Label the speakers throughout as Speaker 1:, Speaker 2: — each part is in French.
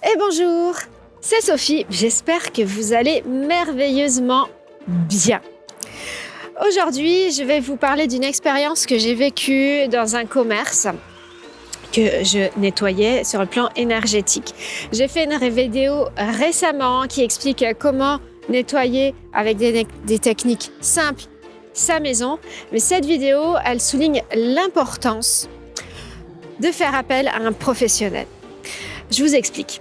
Speaker 1: Et bonjour, c'est Sophie, j'espère que vous allez merveilleusement bien. Aujourd'hui, je vais vous parler d'une expérience que j'ai vécue dans un commerce que je nettoyais sur le plan énergétique. J'ai fait une vidéo récemment qui explique comment nettoyer avec des techniques simples sa maison, mais cette vidéo, elle souligne l'importance de faire appel à un professionnel. Je vous explique.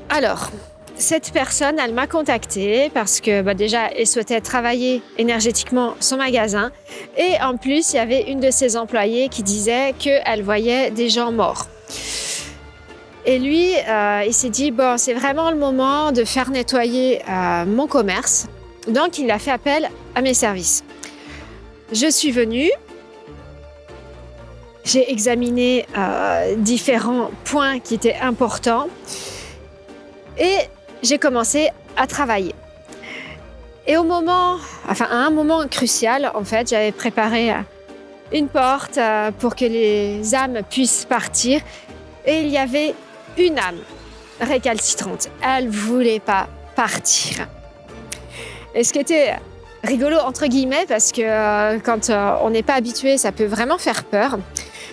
Speaker 1: Alors, cette personne, elle m'a contactée parce que déjà, elle souhaitait travailler énergétiquement son magasin et en plus, il y avait une de ses employées qui disait qu'elle voyait des gens morts. Et lui, il s'est dit, bon, c'est vraiment le moment de faire nettoyer mon commerce. Donc, il a fait appel à mes services. Je suis venue. J'ai examiné différents points qui étaient importants et j'ai commencé à travailler. Et à un moment crucial, en fait, j'avais préparé une porte pour que les âmes puissent partir et il y avait une âme récalcitrante. Elle ne voulait pas partir. Et ce qui était rigolo, entre guillemets, parce que quand on n'est pas habitué, ça peut vraiment faire peur,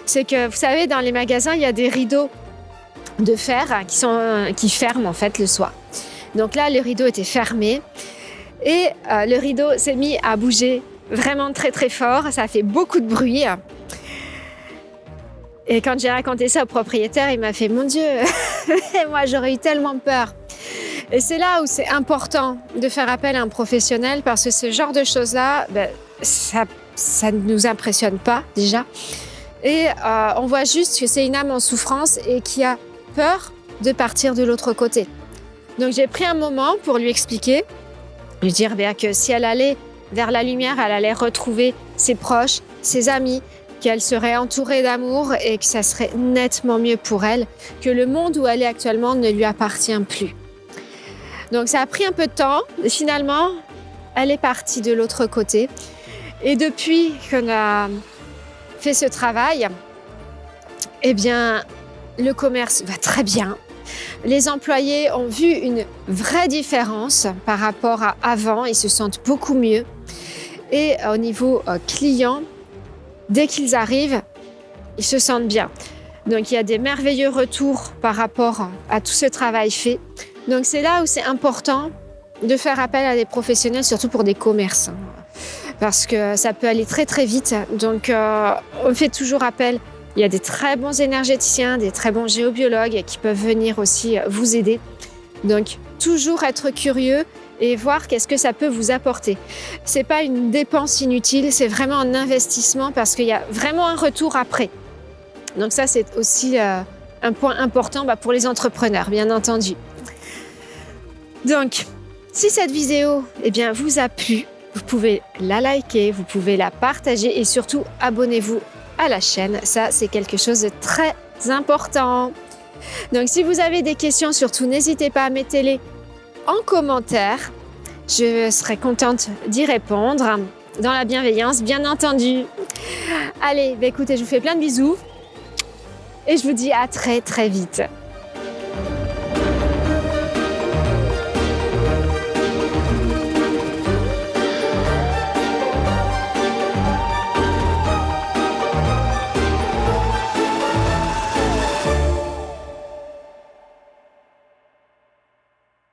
Speaker 1: c'est que, vous savez, dans les magasins, il y a des rideaux de fer qui ferment, en fait, le soir. Donc là, le rideau était fermé et le rideau s'est mis à bouger vraiment très, très fort. Ça a fait beaucoup de bruit. Et quand j'ai raconté ça au propriétaire, il m'a fait « Mon Dieu, moi, j'aurais eu tellement peur !» Et c'est là où c'est important de faire appel à un professionnel parce que ce genre de choses-là, ça ne nous impressionne pas déjà. Et on voit juste que c'est une âme en souffrance et qui a peur de partir de l'autre côté. Donc j'ai pris un moment pour lui expliquer, lui dire que si elle allait vers la lumière, elle allait retrouver ses proches, ses amis, qu'elle serait entourée d'amour et que ça serait nettement mieux pour elle, que le monde où elle est actuellement ne lui appartient plus. Donc ça a pris un peu de temps et finalement, elle est partie de l'autre côté. Et depuis qu'on a fait ce travail, le commerce va très bien. Les employés ont vu une vraie différence par rapport à avant. Ils se sentent beaucoup mieux. Et au niveau client, dès qu'ils arrivent, ils se sentent bien. Donc il y a des merveilleux retours par rapport à tout ce travail fait. Donc c'est là où c'est important de faire appel à des professionnels, surtout pour des commerces, parce que ça peut aller très très vite. Donc on fait toujours appel. Il y a des très bons énergéticiens, des très bons géobiologues qui peuvent venir aussi vous aider. Donc toujours être curieux et voir qu'est-ce que ça peut vous apporter. C'est pas une dépense inutile, c'est vraiment un investissement parce qu'il y a vraiment un retour après. Donc ça c'est aussi un point important pour les entrepreneurs, bien entendu. Donc, si cette vidéo vous a plu, vous pouvez la liker, vous pouvez la partager et surtout abonnez-vous à la chaîne. Ça, c'est quelque chose de très important. Donc, si vous avez des questions, surtout n'hésitez pas à mettre-les en commentaire. Je serai contente d'y répondre dans la bienveillance, bien entendu. Allez, écoutez, je vous fais plein de bisous et je vous dis à très très vite.